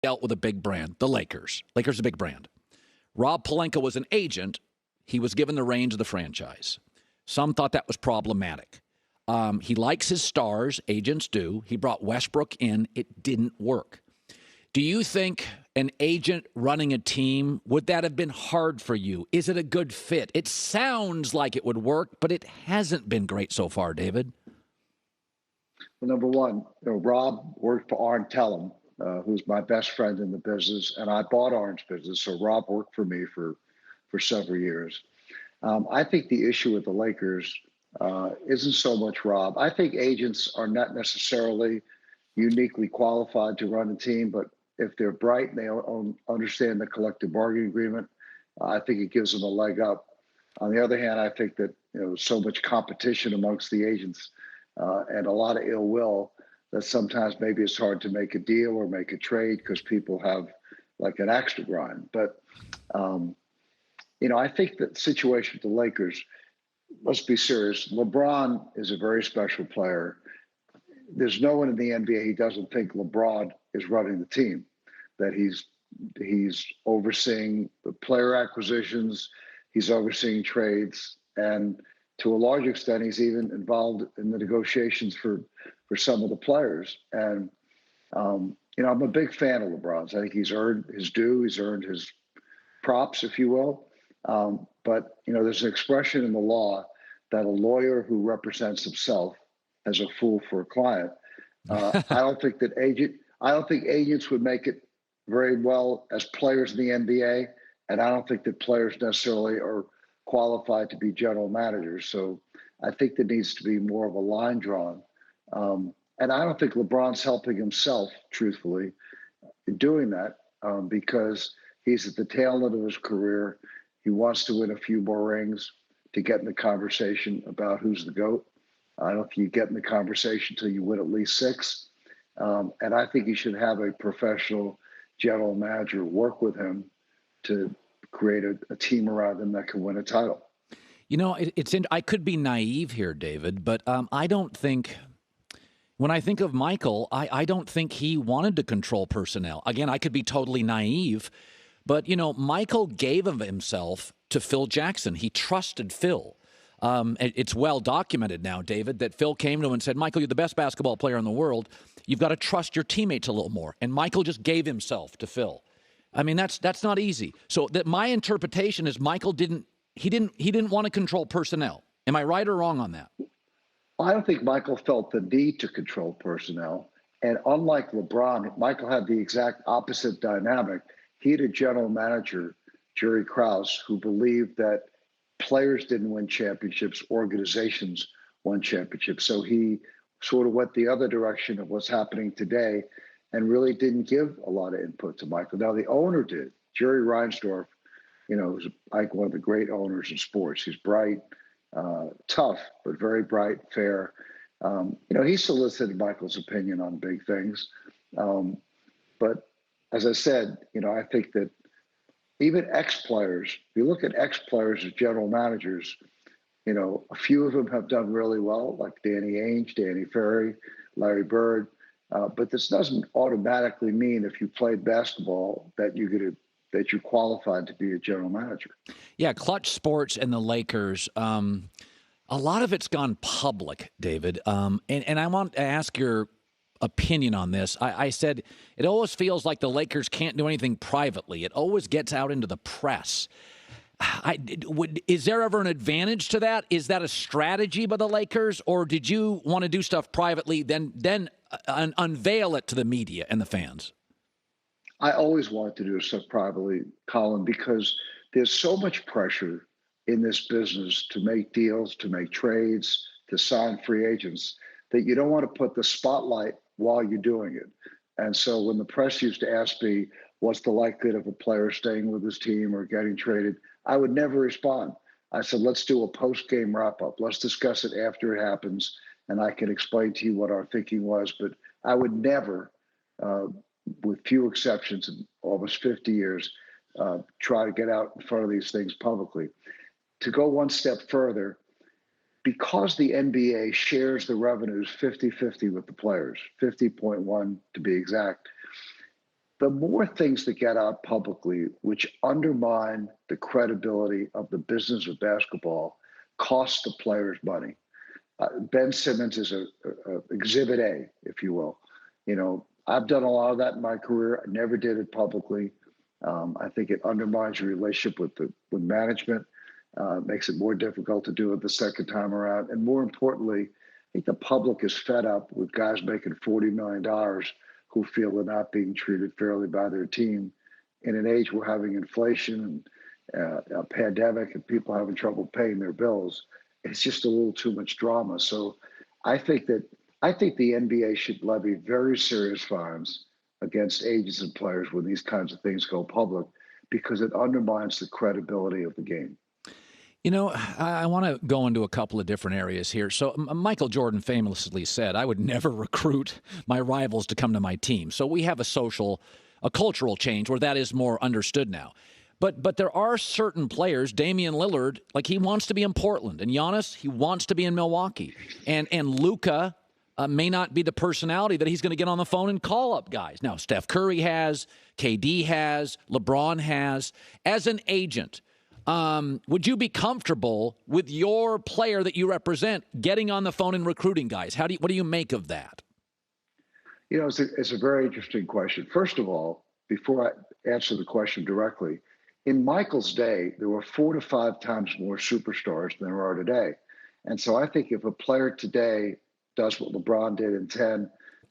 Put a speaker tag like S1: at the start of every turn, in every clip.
S1: dealt with a big brand, the Lakers. Lakers is a big brand. Rob Pelinka was an agent. He was given the reins of the franchise. Some thought that was problematic. He likes his stars. Agents do. He brought Westbrook in. It didn't work. Do you think an agent running a team, would that have been hard for you? Is it a good fit? It sounds like it would work, but it hasn't been great so far, David.
S2: Well, number one, Rob worked for Arn Tellem, who's my best friend in the business, and I bought Arn's business, so Rob worked for me for several years. I think the issue with the Lakers isn't so much Rob. I think agents are not necessarily uniquely qualified to run a team, but if they're bright and they understand the collective bargaining agreement, I think it gives them a leg up. On the other hand, I think that so much competition amongst the agents and a lot of ill will that sometimes maybe it's hard to make a deal or make a trade because people have like an axe to grind. But I think that the situation with the Lakers, let's be serious. LeBron is a very special player. There's no one in the NBA who doesn't think LeBron is running the team, that he's overseeing the player acquisitions, he's overseeing trades, and to a large extent, he's even involved in the negotiations for some of the players. And, I'm a big fan of LeBron's. I think he's earned his due. He's earned his props, if you will. But there's an expression in the law that a lawyer who represents himself as a fool for a client. I don't think agents would make it very well as players in the NBA, and I don't think that players necessarily are qualified to be general managers. So I think there needs to be more of a line drawn. And I don't think LeBron's helping himself, truthfully, in doing that because he's at the tail end of his career. He wants to win a few more rings to get in the conversation about who's the GOAT. I don't think you get in the conversation until you win at least 6. And I think he should have a professional general manager work with him to create a team around him that can win a title.
S1: I could be naive here, David, but I don't think, when I think of Michael, I don't think he wanted to control personnel. Again, I could be totally naive, but, Michael gave of himself to Phil Jackson. He trusted Phil. It's well documented now, David, that Phil came to him and said, Michael, you're the best basketball player in the world. You've got to trust your teammates a little more. And Michael just gave himself to Phil. I mean, that's not easy. So that my interpretation is Michael didn't want to control personnel. Am I right or wrong on that?
S2: I don't think Michael felt the need to control personnel. And unlike LeBron, Michael had the exact opposite dynamic. He had a general manager, Jerry Krause, who believed that players didn't win championships, organizations won championships. So he sort of went the other direction of what's happening today and really didn't give a lot of input to Michael. Now, the owner did. Jerry Reinsdorf, is like one of the great owners in sports. He's bright, tough, but very bright, fair. He solicited Michael's opinion on big things. But as I said, I think that even ex-players, if you look at ex-players as general managers, a few of them have done really well, like Danny Ainge, Danny Ferry, Larry Bird. But this doesn't automatically mean if you played basketball that you're qualified to be a general manager.
S1: Yeah, Clutch Sports and the Lakers, a lot of it's gone public, David. And I want to ask your opinion on this. I said it always feels like the Lakers can't do anything privately. It always gets out into the press. Is there ever an advantage to that? Is that a strategy by the Lakers, or did you want to do stuff privately, then unveil it to the media and the fans?
S2: I always wanted to do stuff privately, Colin, because there's so much pressure in this business to make deals, to make trades, to sign free agents, that you don't want to put the spotlight while you're doing it. And so when the press used to ask me, what's the likelihood of a player staying with his team or getting traded, I would never respond. I said, let's do a post-game wrap-up. Let's discuss it after it happens, and I can explain to you what our thinking was. But I would never, with few exceptions in almost 50 years, try to get out in front of these things publicly. To go one step further, because the NBA shares the revenues 50-50 with the players, 50.1 to be exact, the more things that get out publicly, which undermine the credibility of the business of basketball, cost the players money. Ben Simmons is a exhibit A, if you will. You know, I've done a lot of that in my career. I never did it publicly. I think it undermines your relationship with management, makes it more difficult to do it the second time around. And more importantly, I think the public is fed up with guys making $40 million who feel they're not being treated fairly by their team in an age we're having inflation and a pandemic and people having trouble paying their bills. It's just a little too much drama. So I think the NBA should levy very serious fines against agents and players when these kinds of things go public, because it undermines the credibility of the game.
S1: You know, I want to go into a couple of different areas here. So Michael Jordan famously said, I would never recruit my rivals to come to my team. So we have a cultural change where that is more understood now. But there are certain players, Damian Lillard, like he wants to be in Portland. And Giannis, he wants to be in Milwaukee. And Luka may not be the personality that he's going to get on the phone and call up guys. Now, Steph Curry has, KD has, LeBron has. As an agent, would you be comfortable with your player that you represent getting on the phone and recruiting guys? What do you make of that?
S2: You know, it's a very interesting question. First of all, before I answer the question directly, in Michael's day, there were 4 to 5 times more superstars than there are today. And so I think if a player today does what LeBron did in 10,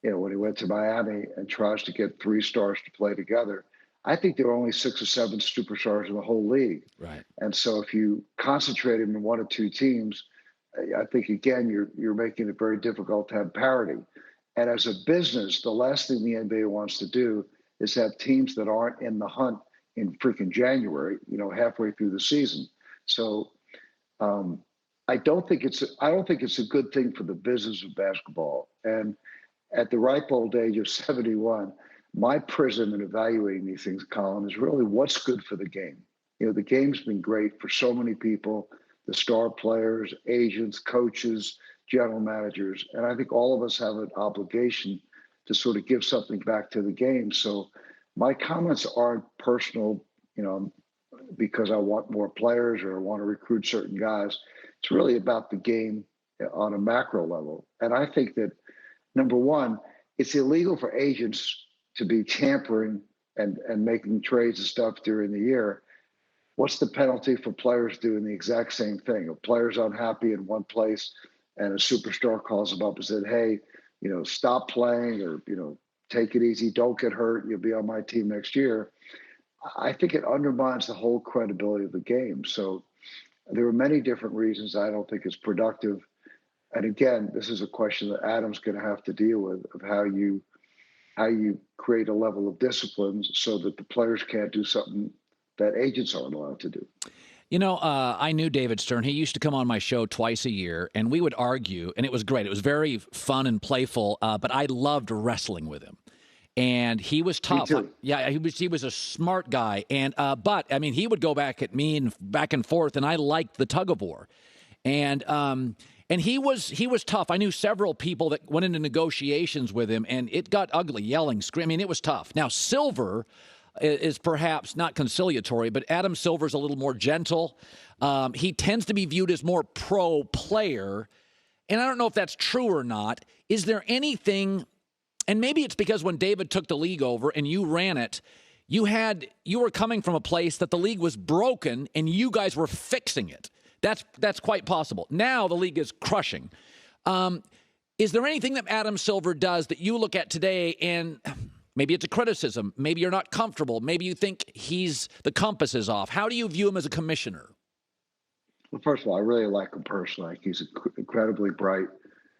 S2: you know, when he went to Miami and tries to get 3 stars to play together, I think there are only 6 or 7 superstars in the whole league.
S1: Right.
S2: And so if you concentrate him in 1 or 2 teams, I think, again, you're making it very difficult to have parity. And as a business, the last thing the NBA wants to do is have teams that aren't in the hunt in freaking January, you know, halfway through the season. So I don't think it's a good thing for the business of basketball. And at the ripe old age of 71, my prism in evaluating these things, Colin, is really what's good for the game. You know, the game's been great for so many people, the star players, agents, coaches, general managers. And I think all of us have an obligation to sort of give something back to the game. So my comments aren't personal, you know, because I want more players or I want to recruit certain guys. It's really about the game on a macro level. And I think that, number one, it's illegal for agents to be tampering and making trades and stuff during the year. What's the penalty for players doing the exact same thing? If players unhappy in one place and a superstar calls them up and said, hey, you know, stop playing, or, you know, take it easy, don't get hurt, you'll be on my team next year. I think it undermines the whole credibility of the game. So there are many different reasons I don't think it's productive. And again, this is a question that Adam's going to have to deal with, of how you create a level of discipline so that the players can't do something that agents aren't allowed to do.
S1: You know, I knew David Stern. He used to come on my show twice a year, and we would argue, and it was great. It was very fun and playful, but I loved wrestling with him. And he was tough.
S2: Me too.
S1: Yeah, he was a smart guy. And but I mean, he would go back at me and back and forth, and I liked the tug of war. And he was tough. I knew several people that went into negotiations with him, and it got ugly, yelling, screaming. I mean, it was tough. Now, Silver is perhaps not conciliatory, but Adam Silver's a little more gentle. He tends to be viewed as more pro player, and I don't know if that's true or not. Is there anything, and maybe it's because when David took the league over and you ran it, you were coming from a place that the league was broken and you guys were fixing it. That's quite possible. Now the league is crushing. Is there anything that Adam Silver does that you look at today and maybe it's a criticism, maybe you're not comfortable, maybe you think the compass is off? How do you view him as a commissioner?
S2: Well, first of all, I really like him personally. He's incredibly bright.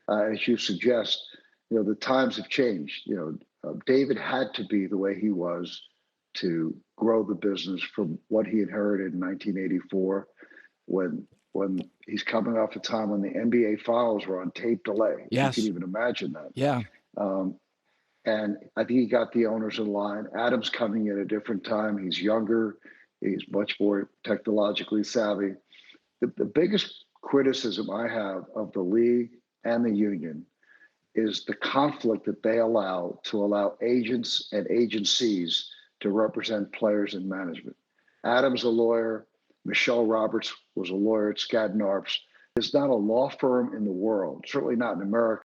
S2: As you suggest, you know, the times have changed. You know, David had to be the way he was to grow the business from what he inherited in 1984, when he's coming off a time when the NBA finals were on tape delay.
S1: Yes.
S2: You can even imagine that.
S1: Yeah.
S2: And I think he got the owners in line. Adam's coming in a different time. He's younger. He's much more technologically savvy. The biggest criticism I have of the league and the union is the conflict that they allow to allow agents and agencies to represent players in management. Adam's a lawyer. Michelle Roberts was a lawyer at Skadden Arps. There's not a law firm in the world, certainly not in America,